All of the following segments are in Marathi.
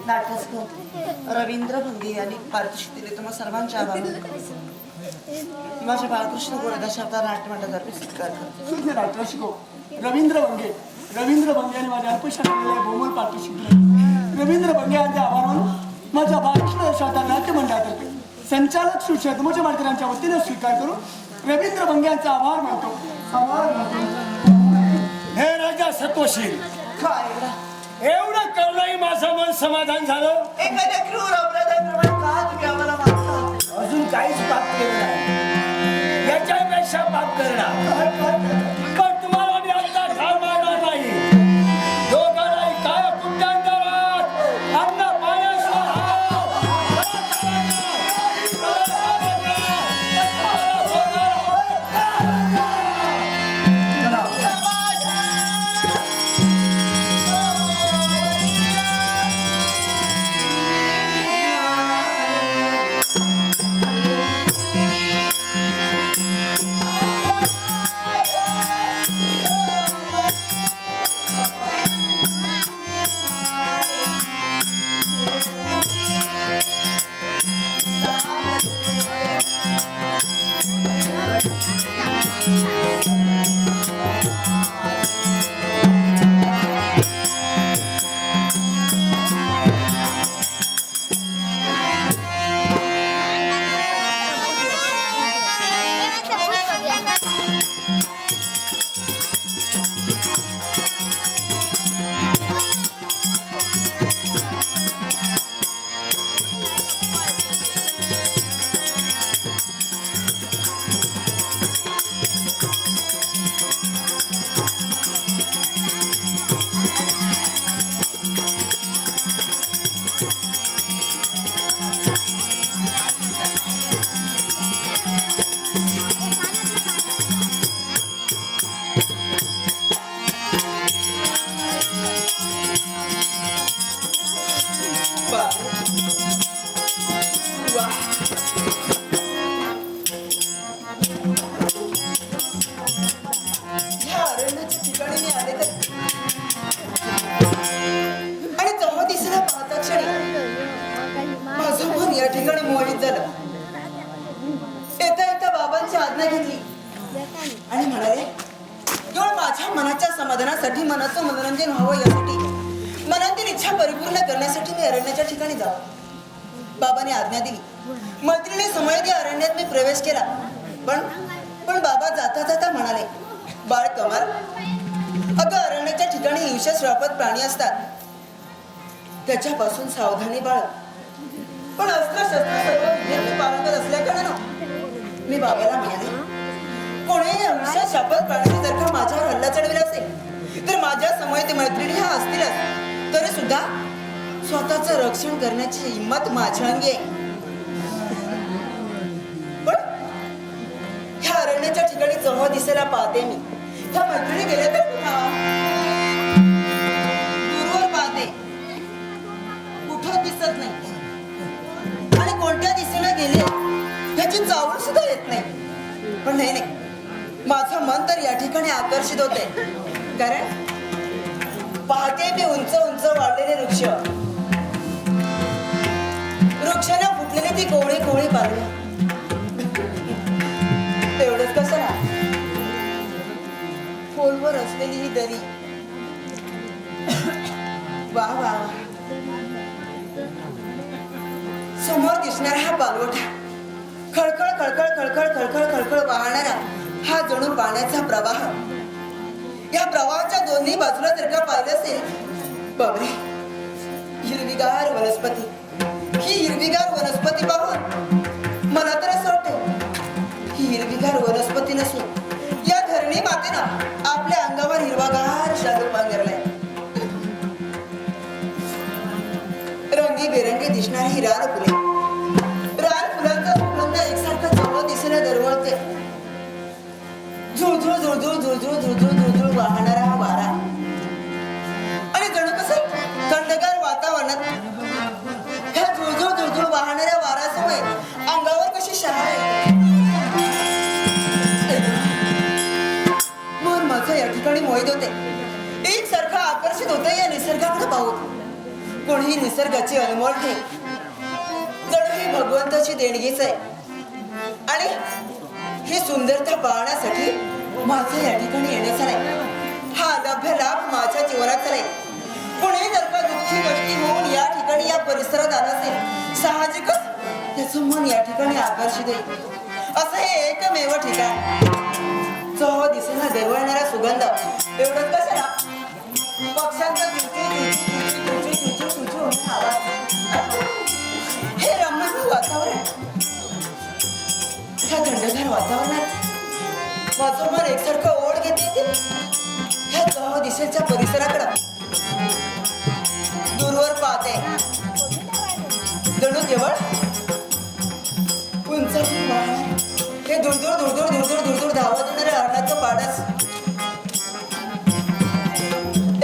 नाटक रवींद्र भंगी यांनी पारितोषिक दिले. तुम्हा सर्वांच्या आभार. माझ्या बाळकृष्ण गोरदास अवतार नाट्यमंडळातर्फे स्वीकार करतो. नाटक रवींद्र भंगे यांनी माझ्या अल्पशा बहुमोल पारितोषिक दिले. रवींद्र भंगे यांचे आभार मानून माझ्या बाळकृष्ण अवतार नाट्यमंडळातर्फे संचालक श्री शतमोचे माडकरांच्या वतीने स्वीकार करून रवींद्र भंगे यांचा आभार मानतो. हे राजा सत्वशील, काय एवढं करूनही माझं मन समाधान झालं. एखाद्या क्रूर अपराधाप्रमाणे का तुम्ही आम्हाला मारता? अजून काहीच पाप केलं नाही, याच्यापेक्षा पाप करणार. पण तुम्हाला मी आता ठार मारणार नाही. दोघांनाही काय कुंडांतरात अन्न पाण्याशिवाय आणि म्हणाले, केवळ माझ्या मनाच्या समाधानासाठी, मनाचं मनोरंजन व्हावं यासाठी, मनातील इच्छा परिपूर्ण करण्यासाठी मी अरण्याच्या ठिकाणी जावं. बाबाने आज्ञा दिली. मैत्रिणी समयेत या अरण्यात मी प्रवेश केला. पण बाबा जाता जाता म्हणाले, बाळ कमाल, अगं अरण्याच्या ठिकाणी हिंसा श्रापत प्राणी असतात, त्याच्यापासून सावधानी बाळ. पण अस्त्र शस्त्र सर्व पारंगत असल्याकारणानं मी बाबाला म्हणाले, कोणीही हिंसा श्रापत प्राणी जर का माझ्यावर हल्ला चढविला असेल तर माझ्या समयेत मैत्रिणी ह्या असतीलच, तरी सुद्धा स्वतःचं रक्षण करण्याची हिंमत माझ्या अंगी आहे. पण ह्या अरण्याच्या ठिकाणी जेव्हा दिसायला पाहते मी, ह्या मैत्रिणी गेल्या तर दूरवर पाहते, कुठं दिसत नाही, आणि कोणत्या दिशेला गेले ह्याची चावल सुद्धा येत नाही. पण नाही, माझं मन तर या ठिकाणी आकर्षित होते, कारण पाहते मी उंच उंच वाढलेले वृक्षाला फुटलेली ती कोवळी कोवळी पालवी. एवढंच कसं ना, खोलवर असलेली ही दरी, वा वा, समोर दिसणारा हा पालवठा, खळखळ खळखळ खळखळ खळखळ खळखळ वाहणारा हा जणू पाण्याचा प्रवाह. या प्रवाहाच्या दोन्ही बाजूला जर का पाहिलं असेल, बापरे, हिरवीगार वनस्पती. ही हिरवीगार वनस्पती पाहून मला तर असं वाटतं, ही हिरवीगार वनस्पती नसून या धरणी मातेनं आपल्या अंगावर हिरवागार शालू पांघरलाय. रंगीबेरंगी दिसणारी ही रान फुले, रान फुलांचा सुगंध एकसारखा जवळ दिसेला दरवळते. झुळझुळ झुळझुळ झुळझुळ झुळझुळ झुळझुळ वाहणारा हा वारा, आणि जणू कसं थंडगार वातावरणात ह्या झुळझुळ झुळझुळ वाहणाऱ्या वाऱ्यासमोर अंगावर कशी शहा येते. मन माझं या ठिकाणी मोहित होते. एकसारखा आकर्षित होतं या निसर्गाकडे पाहून. कोणीही निसर्गाची अनमोल ठेव जणू ही भगवंताची देणगीच आहे. आणि ही सुंदरता पाहण्यासाठी माझं या ठिकाणी येण्याचा नाही, हा लभ्य लाभ माझ्या जीवनाचा नाही. कोणी जर का दुःखी गोष्टी होऊन या ठिकाणी या परिसरात आला असेल, साहजिकच त्याचं मन या ठिकाणी आकर्षित होईल. असं हे एकमेव ठिकाण चव दिसेना देवळणारा सुगंध, एवढंच कशाला पक्ष्यांचा हे रम्यमान वातावरण, ह्या थंडगार वातावरणात माझं मन एकसारखं ओढ घेते ह्या चव दिसेच्या परिसराकडं. दूरवर पाहते जणू केवळ उंच हे दूर दूर दूर दूर दूर दूर दूर दूर धावत येणाऱ्या हरणाचं पाडस.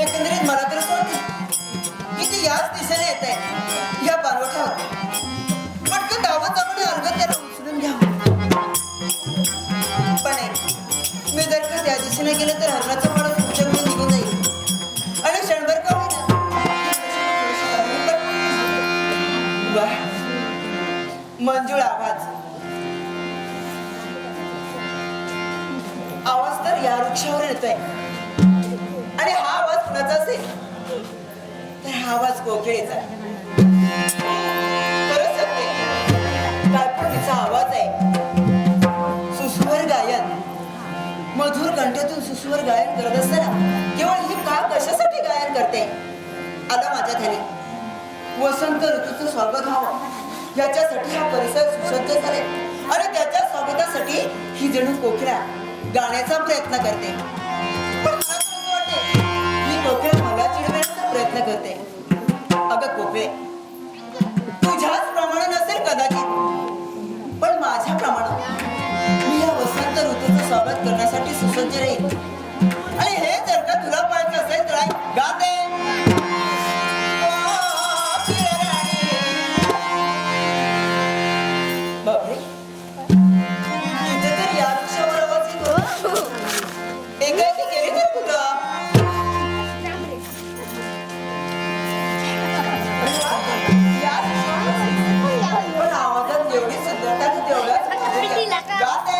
एकंदरीत मला तर असं वाटतं की ती याच दिशेने येत आहे. या पाणवठ्यावर पटकन धावत जाऊन अर्घ्य त्याला उचलून घ्या. पण मी जर का त्या दिशेने गेलं तर हरणाचं पाडस तुमच्याकडून निघून जाईल आणि क्षणभर का होईना मंजूळ आवाज तर या वृक्षावर येतोय. आणि हा आवाज कुणाचा असेल तर हा आवाज कोकिळेचा. खरंच सांगते, काळपुरीचा आवाज आहे. सुस्वर गायन, मधुर कंठेतून सुस्वर गायन करत असताना केवळ ही का कशासाठी गायन करते. आला माझ्या ध्यानी वसंत ऋतूचं स्वागत व्हावं याच्यासाठी हा परिसर सुसज्ज झाले आणि त्याच्या स्वागतासाठी ही जणू कोकिळा गाण्याचा प्रयत्न करते. पण मला असं वाटते ही कोकिळा मला चिडवण्याचा प्रयत्न करते. अगं कोकिळे, तुझ्याच प्रमाणे नसेल कदाचित, पण माझ्या प्रमाणे मी या वसंत ऋतूचं स्वागत करण्यासाठी सुसज्ज राहील. आणि हे जर का तुला पाहायचं असेल तर गाते बापरे, तुझे तर या वृक्षावर आवाज येतो. एकाएकी गेली तर कुठं? पण आवाजात एवढी सुंदरता की तेवढ्याच गाते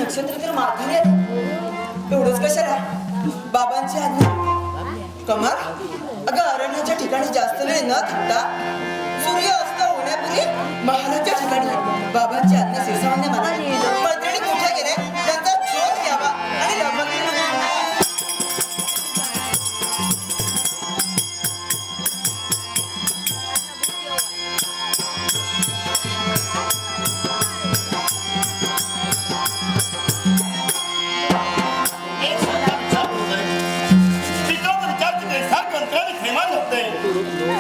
नक्षत्र तर माघारी आले. एवढंच कशाला बाबांची आज्ञा. कमाल. अगं अरण्याच्या ठिकाणी जास्त वेळ न थांबता सूर्य अस्त होण्यापूर्वी महालाच्या ठिकाणी बाबांची आज्ञा शिरसावण्या म्हणा. मैत्रिणी कुठे गेले त्यांचा शोध घ्यावा आणि लग्न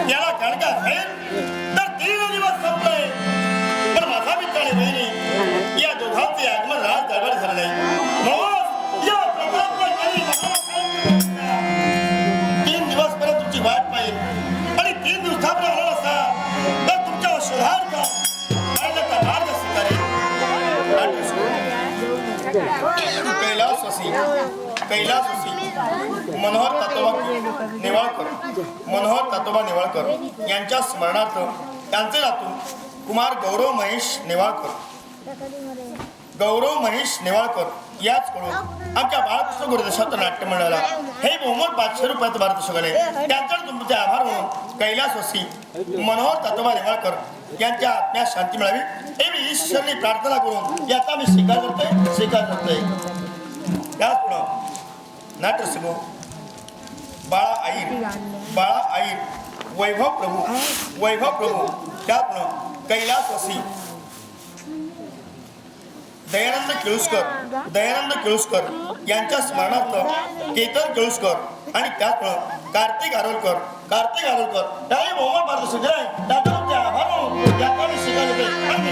याला कणका असेल तर 3 दिवस संपले. पण माझा मित्र आणि बहिणी या दोघांचे आगमन राज दरबारी झाले नाही. म्हणून या प्रतापगडावरील महाराजांना 3 दिवस पर्यंत तुमची वाट पाहिजे आणि 3 दिवसापर्यंत आला नसा तर तुमच्या शोधार्थ का मार्ग स्वीकारेल. कैलासवासी मनोहर तातोबा नेवाळकर यांच्या स्मरणार्थ त्यांचे नातू कुमार गौरव महेश नेवाळकर याचकडून आमच्या बाळकृष्ण गुरुदशात नाट्य मंडळाला हे बहुमोल 500 रुपयात पारितोषिक आले. त्यांच्याकडे तुमचे आभार म्हणून कैलासवासी मनोहर तातोबा नेवाळकर यांच्या आत्म्यास शांती मिळावी एवढी ईश्वरने प्रार्थना करून याचा मी स्वीकार करतोय. त्याचपुढं नाट्यसमूह बाळा आईर वैभव प्रभू त्यापुढं कैलासवासी दयानंद केळुसकर यांच्या स्मरणार्थ केतन केळुसकर आणि त्यापुढं कार्तिक आरोलकर त्याही बहुमत मार्गदर्शक आहे. त्याचा आभार म्हणून याचा मी स्वीकार करतोय. आणि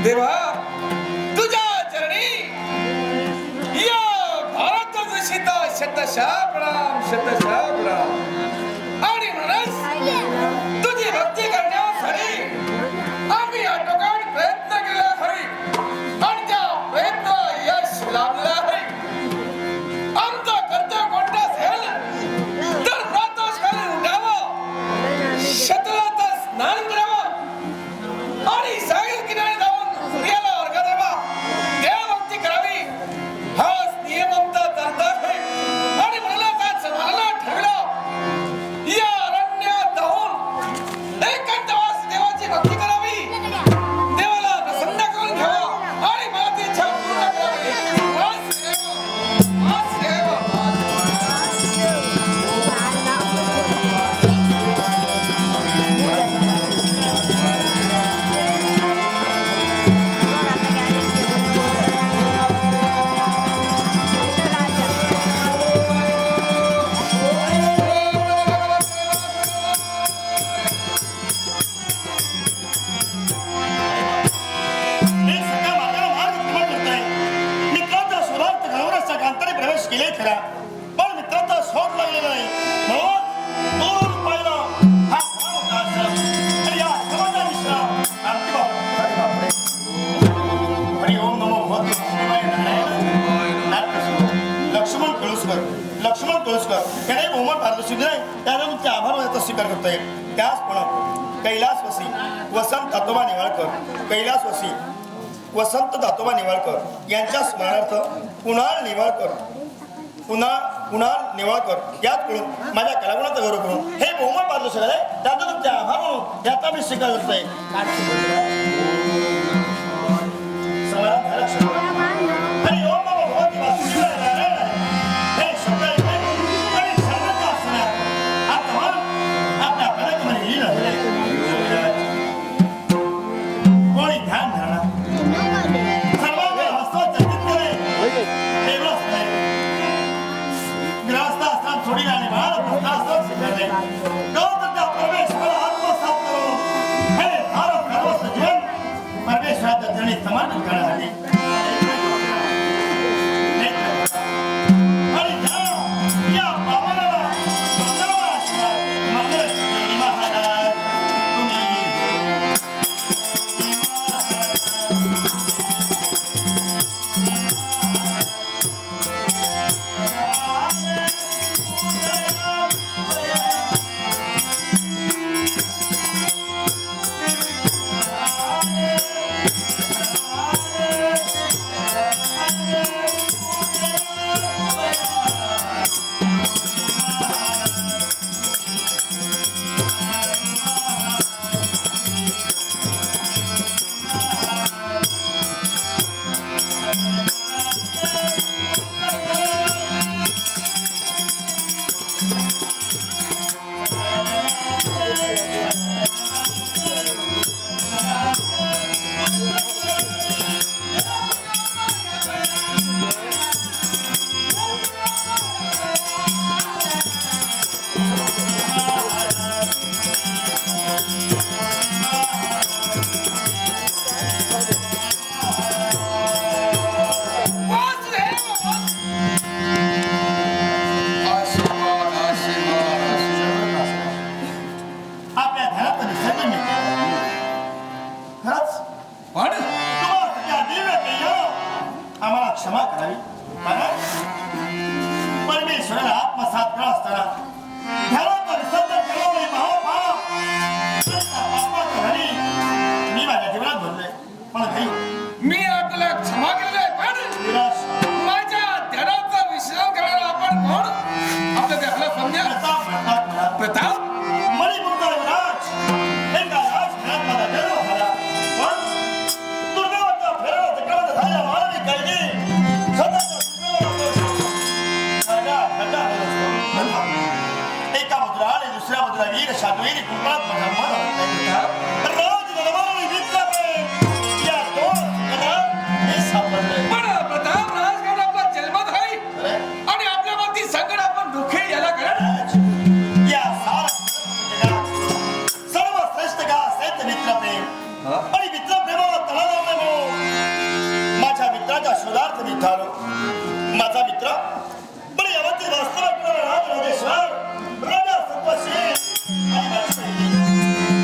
देवा तुझ्या चरणी या भारत दूषित शतशः प्रणाम आणि म्हणूनच तुझी भक्ती करण्यासाठी आम्ही आटोकाट प्रयत्न केला आहे आणि त्या प्रयत्न यश लाभलं आहे. आमचं कर्तव्य कोणतं असेल तर प्रातःकाळी उठावं, शतलात स्नान करावं आणि सागर किनारी जाऊन याला अर्घ द्यावा, देवभक्ती करावी हाच नियम आमचा दर्द आहे. आणि मला का समाला ठरलं या अरण्यात जाऊन एकांतवास देवाची भक्ती करावी, देवाला प्रसन्न करून घ्यावा आणि मला ती इच्छा पूर्ण करावी. वासुदेव. केले खरा पण मित्रांचा शोध लागलेला नाही. म्हणून दूर पाहिला हा खरा मोठा आश्रम आणि या आश्रमाचा विश्राम हरि ओम नमो भगवते लक्ष्मण केळुसकर त्याने बहुमत पारितोषिक दिले. त्याने तुमचे आभार मानायचा स्वीकार करतोय. त्याचप्रमाणे कैलासवासी वसंत दातोबा नेवाळकर यांच्या स्मरणार्थ कुणाल कुणाल नेवाळकर याचकडून माझ्या कलागुणाचा गौरव करून हे बहुमान पारितोषिक आहे त्याचा तुमच्या आभार म्हणून याचा मी स्वीकार करतोय. समाधान झालं क्षमा. आणि ओम नमो भगवते वासुदेवाय नारायणाय. हे शब्द ऐकले आणि सर्वांच्या असणार आत्मन आपल्या कलागुणाने लीन झाले. कोणी ध्यान धरणार सर्वांना हसवत चकित करे एवढंच नाही. ग्रहस्थ असताना थोडी आणि बाळ भ्रष्ट असताना स्वीकारले. गौतम त्या परमेश्वराला आत्मसात करून हे भारत सर्वस्व जीवन परमेश्वराच्या चरणी समर्पित करण्यासाठी आणि या पावनाला मंगळवार आशीर्वाद मंगळ महाराज तुम्ही आपल्या घरात विसर्जन नाही केलं. खरंच पण तुम्हाला सगळ्या दिव्य आम्हाला क्षमा करावी. कारण परमेश्वराला आत्मसात करत असताना घरात विसर्जन केलं महापाप मी माझ्या जीवनात भरले. पण काही मी आपल्याला क्षमा केलेलं आहे. पण विनाश माझ्या ध्यानाचा विश्राम करणारा आपण कोण आपल्या देहाला समजा. प्रताप म्हणतात मला. प्रताप मणिपूरचा विराज एका राजघरात माझा जन्म झाला. पण दुर्दैवाच्या फेऱ्याला चक्रवर्ती झालेल्या मानवी कैदी स्वतःच्या खड्डा खड्डा एका बाजूला आणि दुसऱ्या बाजूला वीर शादवीर कुंकळात माझा मन राज दरबारी विद्यापीठ या दोन ठिकाणात मी सापडले. पण प्रताप राजगड आपला जन्मत आहे आणि आपल्या मती संकट आपण दुःखी याला कारण या सारा सर्वश्रेष्ठ का असेल मित्र प्रेम आणि मित्र प्रेमाला तडा लावल्यामुळे माझ्या मित्राच्या शोधार्थ मी झालो. माझा मित्र पण यावरती वास्तव राज राजेश्वर राजा सत्वशी आणि माझी बहिणी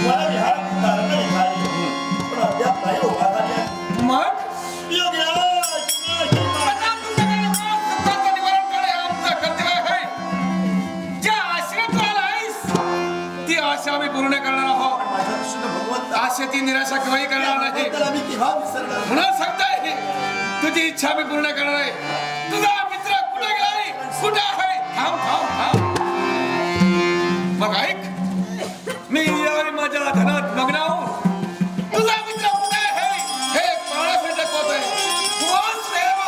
मला विहार तारंग निघाली. पण अद्याप नाही उभा झाले. मग योगराज प्रताप तुमच्याकडे सत्ताचं निवारण करणे हे आमचं कर्तव्य आहे. ज्या आश्रयात तू आला आहेस ती आशा आम्ही पूर्ण करणार आहोत. माझ्या दृष्टीने भगवंत आशेची निराशा केव्हाही करणार नाही. त्याला मी केव्हा विसरणार. म्हणून सांगताय तुझी इच्छा मी पूर्ण करणार आहे. तुझा मित्र कुठे गेलाय कुठे आहे थांब थांब थांब. मग ऐक मी यावेळी माझ्या धनात मग्न आहो. तुझा मित्र कुठे आहे हे पाहण्यासाठी होत आहे. वासुदेव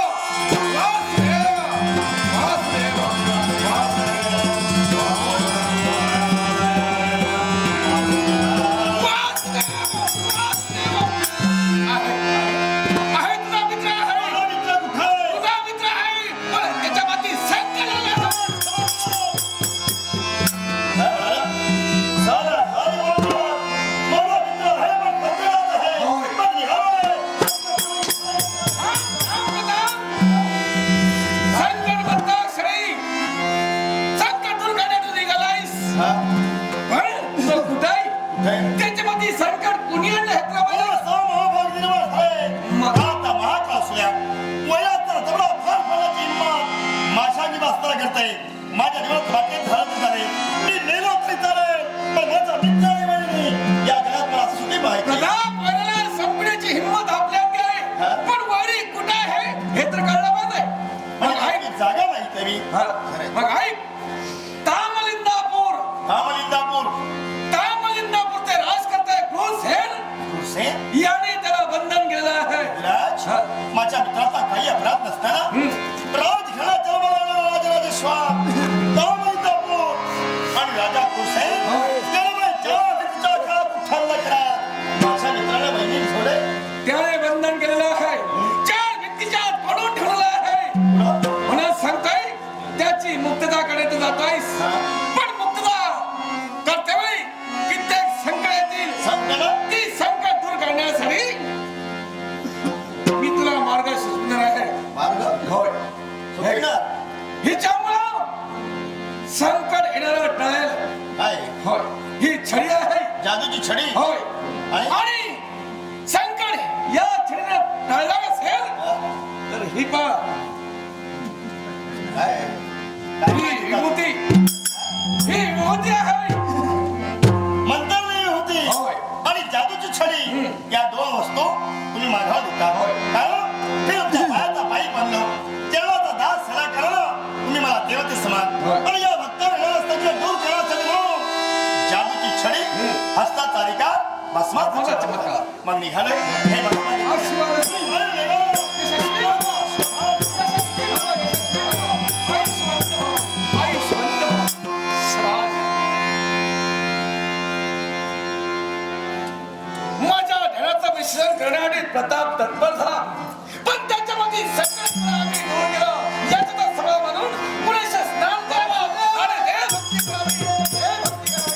वासुदेव वासुदेव आहे तुझा मित्र आहे. माझा मित्र कुठे आहे? तुझा मित्र आहे पण त्याच्या माती संकट आलं. सारा हर बोलतो माझा मित्र आहे पण पकडत आहे. पण निघालोय. संकट बद्दा श्री संकट दूर करण्यातून निघालायस. पण तो कुठाय त्याच्या मध्ये संकट कुणी आणलं हे तुला माहिती? मला महाभाग निर्माण झाले. आता महाकाल असल्या वयात तर तेवढा फार फळाची हिंमत माझ्या निवासस्थाना करते. माझ्या जीवनात वाटेत झालं तर झाले. मी मेलो तरी चालेल पण माझा मित्र आहे म्हणजे या जगात मला सुखी माहिती. प्रताप वराला संपण्याची हिंमत आपल्यात आहे. पण वारी कुठे आहे हे तर कळलं पाहिजे. मग ऐक जागा माहिती आहे मी. मग तामलिंदापूरचे राजकर्ते क्रूसेन हुसेन याने त्याला बंधन केलेलं आहे. राज हा. माझ्या मित्राचा काही अपराध नसताना राजघरात जन्माला राजराजेश्वर तामलिंदापूर आणि राजा हुसेन त्यामुळे ज्या व्यक्तीच्या काळात उठवलं करा माझ्या मित्राला बहिणी सोडे त्याने बंधन केलेलं आहे. 4 व्यक्तीच्या आत पडून ठेवलेलं आहे. म्हणून सांगताय त्याची मुक्तताकडे तू जातोयस. पण मुक्तता करतेवेळी कित्येक संकट येतील. संकट ती संकट दूर करण्यासाठी मी तुला मार्ग सुचणार आहे. मार्ग होय. सुटणार हिच्यामुळं संकट येणारं टळेल. काय होय. ही छडी आहे. जादूची छडी होय. आणि? आणि संकट या छडीनं टळलं असेल तर ही पा काय ही विभूती आहे. मंत्रमयी होती होय. आणि जादूची छडी या दोन वस्तू तुम्ही माझ्यावर देता होय. कारण मी तुमच्या पायाचा पायी बनलो देवाचा दास सला करणं तुम्ही मला देवते समान होय. आणि या भक्ताला दूर करण्यासाठी म्हणून जादूची छडी हस्तात अधिकार भस्मात भस्माचा चमत्कार. मग निघालोय हे भगवान आशीर्वाद. माझ्या ध्यानाचं मिश्रण करण्यासाठी प्रताप तत्पर झाला. पण त्याच्यामध्ये संकट आम्ही दूर केलं. याचं सगळं म्हणून पुरेसं स्नान करावं आणि देवभक्ती करावी. देवभक्ती करावी.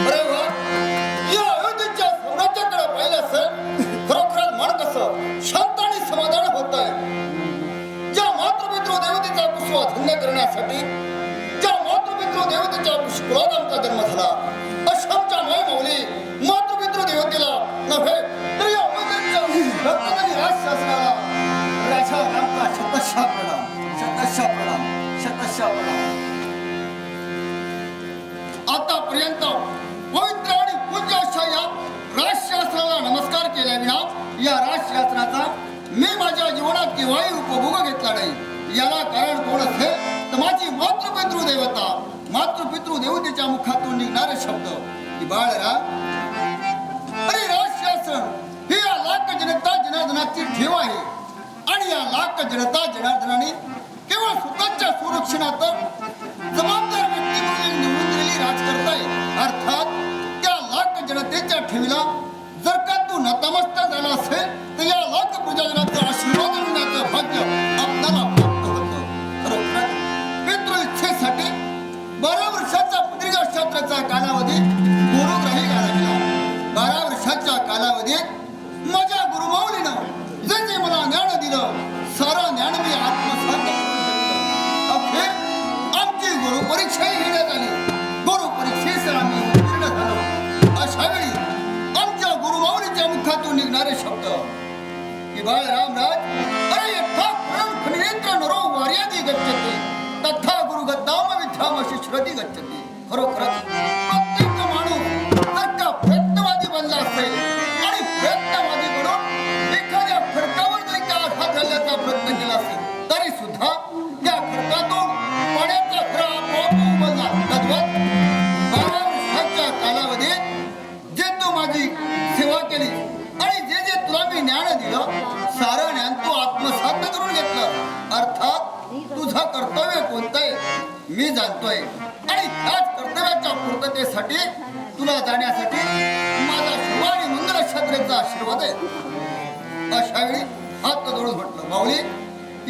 अरे वा, या अयोध्येच्या सौराज्याकडे पाहिलं असेल, खरोखरच मन कसं शांत आणि समाधान होत आहे. ज्या मातृपितृ देवतेचा पुष्प धन्य करण्यासाठी ज्या मातृपितृ देवतेच्या पुष्कळात आमचा जन्म झाला, अशा आमच्या मायमाऊली मातृपितृ देवतेला नव्हे तर या अयोध्येच्या भक्तांनी राजशासनाला राजा रामका शतशः प्रणाम, शतशः प्रणाम, शतशः प्रणाम. आतापर्यंत पवित्र आणि पूज्य अशा या राजशास्त्राला नमस्कार केल्याविना या राजशास्त्राचा मी माझ्या जीवनात केव्हाही उपभोग घेतला नाही. याला कारण कोण असेल तर माझी मातृपितृ देवता, मातृपितृ देवतेच्या मुखातून निघणारे शब्द की बाळरा. अरे राजशास्त्र ही या लाख जनता जनार्दनाची ठेव आहे आणि या लाख जनता जनार्दनाने केवळ स्वतःच्या संरक्षणात जबाबदार व्यक्ती म्हणून निवडून दिलेली राजकर्ता आहे. अर्थात त्या लाख जनतेच्या ठेवीला जर का तू नतमस्तक झाला असेल तर या लाख प्रजाजनाचा आशीर्वाद मिळण्याचं भाग्य आपल्याला प्राप्त होतं. खरोखर पितृ इच्छेसाठी 12 वर्षाचा दीर्घक्षात्राचा कालावधी गुरुग्रही घालवला. 12 वर्षाच्या कालावधीत माझ्या गुरुमाऊलीनं जे जे मला ज्ञान दिलं सारं ज्ञान मी आत्मसात केलं. अखेर आमची गुरु परीक्षाही घेण्यात आली. गुरु परीक्षेस आम्ही उत्तीर्ण झालो. अशा वेळी आमच्या गुरुमाऊलीच्या मुखातून निघणारे शब्द की बाळ रामराज, अरे यथा परम खनिनेत्र नरो वार्यादी गच्छते तथा गुरुगद्दाम विद्यामशी श्रद्धी गच्छते. खरोखरच प्रत्येक माणूस जर का प्रयत्नवादी बनला असेल आणि प्रयत्नवादीकडून एखाद्या खडकावर जरी का आघात घालण्याचा प्रयत्न केला असेल तरी सुद्धा त्या खडकातून पाण्याचा खरा आपोआप उमलला. तद्वत 12 वर्षाच्या कालावधीत जे तू माझी सेवा केली आणि जे जे तुला मी ज्ञान दिलं सारं ज्ञान तू आत्मसात करून घेतलं. अर्थात तुझं कर्तव्य कोणतं आहे? मी जाणतोय आणि त्याच कर्तव्याच्या पूर्ततेसाठी तुला जाण्यासाठी माझा शुभ आणि मंगल क्षत्रेचा आशीर्वाद आहे. अशा वेळी हात जोडून म्हटलं, माऊली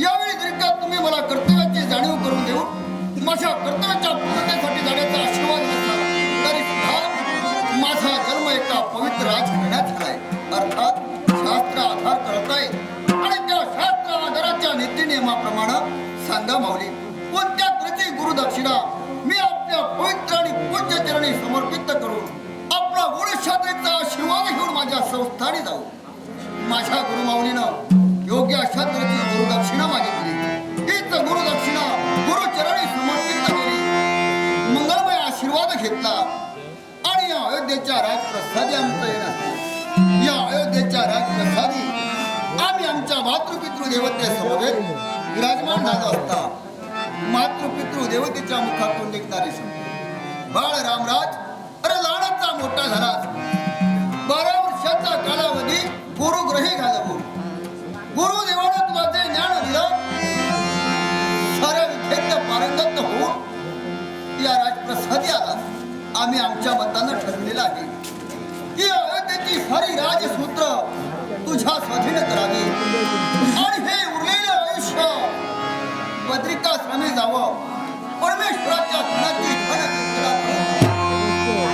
यावेळी जरी का तुम्ही मला कर्तव्याची जाणीव करून देऊन माझ्या कर्तव्याच्या पूर्ततेसाठी जाण्याचा आशीर्वाद नसला तरी सुद्धा माझा जन्म एका पवित्र राजघराण्यात झालाय. अर्थात शास्त्र आधार करत आहे आणि त्या शास्त्र आधाराच्या नीतिनियमाप्रमाणे सांगा माऊली कोणत्या प्रती गुरुदक्षिणा मी आपल्या पवित्र आणि पूज्य चरणी समर्पित करून आपला गुरुक्षात्रेचा आशीर्वाद घेऊन माझ्या संस्थानी जाऊ. माझ्या गुरुमाऊलीनं योग्य अशा तऱ्हेची गुरुदक्षिणा मागितली. हीच गुरुदक्षिणा गुरुचरणी समर्पित केली, मंगलमय आशीर्वाद घेतला आणि या अयोध्येच्या राजप्रसादी आमचं येणार. या अयोध्येच्या राजप्रसादी आम्ही आमच्या मातृपितृ देवतेसमवेत विराजमान झालो असता मातृपितृ देवतेच्या मुखातून निघणारे शब्द, बाळ रामराज अरे लहानाचा मोठा झालास, 12 वर्षाचा कालावधी गुरुग्रही घालवून गुरुदेवानं तुला जे ज्ञान दिलं साऱ्या विद्येत पारंगत होऊन या राजप्रसादी आला. आम्ही आमच्या मतानं ठरलेलं आहे की अयोध्येची सारी राजसूत्र तुझ्या स्वाधीन करावी आणि हे उरलेलं आयुष्य बद्रिकाश्रमी जावं. परमेश्वराच्या धनाची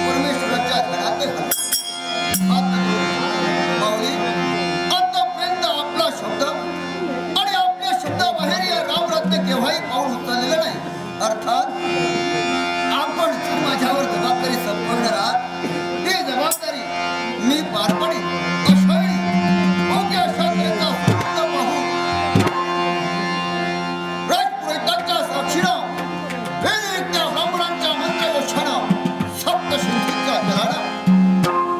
परमेश्वराच्या धनात माऊली आतापर्यंत आपला शब्द आणि आपल्या शब्दाबाहेर या रामरत्न केव्हाही पाऊल उचललेलं नाही. अर्थात आपण माझ्यावर जबाबदारी सोपवणार आहात ही जबाबदारी मी पार पाडीन. अशा वेळी योग्य अशा तऱ्हेचा सुगंध पाहून राजपुरोहितांच्या साक्षीनं वेदरित्या ब्राह्मणांच्या मंत्रघोषानं सप्तशृंगीच्या जलानं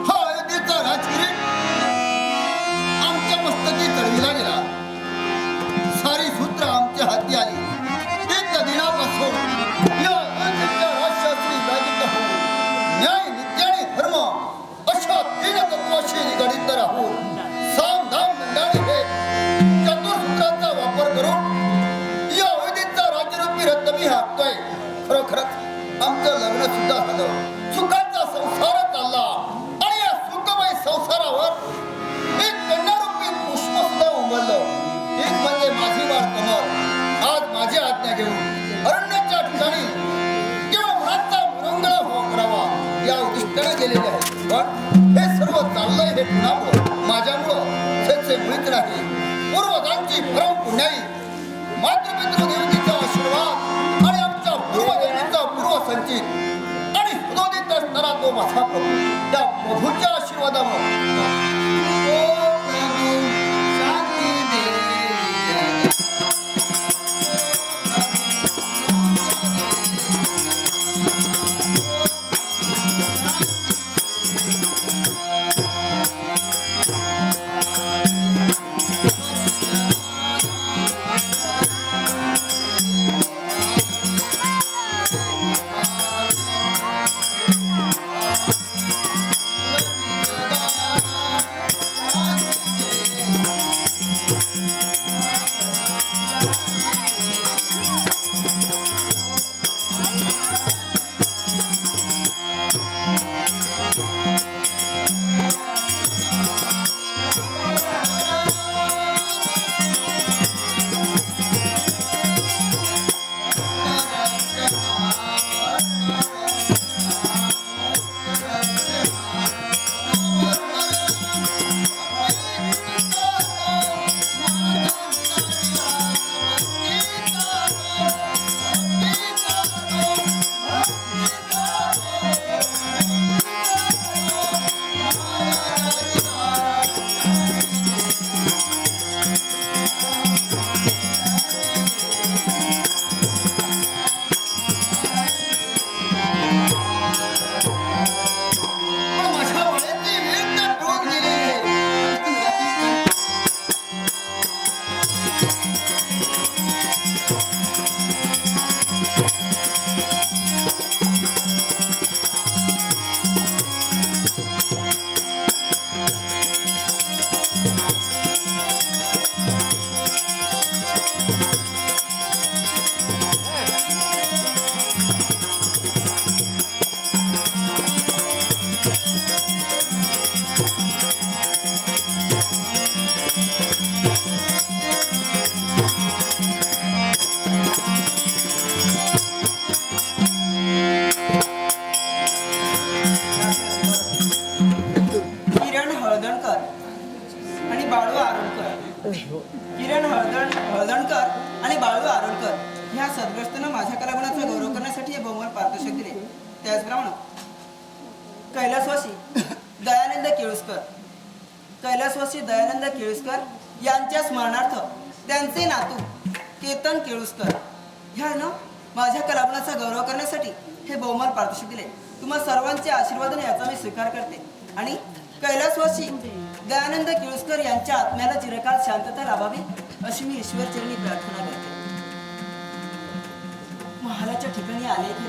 हा अयोध्येचा राजकिरीट आमच्या मस्तकी चढविला गेला. सारी सूत्र आमच्या हाती आली. एक दिनापासून या अयोध्येच्या राजशास्त्री विराजित होऊन न्याय नित्य आणि धर्म अशा 3 तत्वाशी निगडित राहून साम दाम दंडाने हे चतुर्सूत्राचा वापर करून या अयोध्येचा राज्यरूपी रत्न मी हाकतोय. खरोखरच आमचं लग्न सुद्धा झालं, सुखाचा संसार चालला आणि या सुखमय संसारावर एक कन्यारूपी पुष्प सुद्धा उमललं. एक म्हणजे माझी बाळ कमल आज माझी आज्ञा घेऊन अरण्याच्या ठिकाणी किंवा मनाचा मुरंगळा करावा या उद्दिष्टाने गेलेले आहे. पण हे सर्व चाललंय हे कुणामुळं? माझ्यामुळं त्याचे मुळीच नाही. पूर्वजांची परम पुण्याई मातृपितृ देवतेचा आशीर्वाद आणि आमच्या पूर्वजांचा पूर्वसंचित आणि सुदोदित असणारा तो माझा प्रभू, त्या प्रभूच्या आशीर्वादामुळे ग्रस्तनं माझ्या कलागुणाचा गौरव करण्यासाठी हे बहुमान पारितोषिक दिले. त्याचप्रमाणे कैलासवासी दयानंद केळुसकर यांच्या स्मरणार्थ त्यांचे नातू केतन केळुसकर ह्यानं माझ्या कलागुणाचा गौरव करण्यासाठी हे बहुमान पारितोषिक दिले. तुम्हा सर्वांचे आशीर्वादाने याचा मी स्वीकार करते आणि कैलासवासी दयानंद केळुसकर यांच्या आत्म्याला चिरकाल शांतता लाभावी अशी मी ईश्वरचरणी प्रार्थना करते. महालाच्या ठिकाणी आले की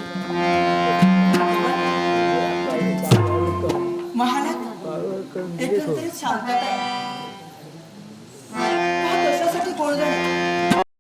महालात एकंदरीत शांतता आहे.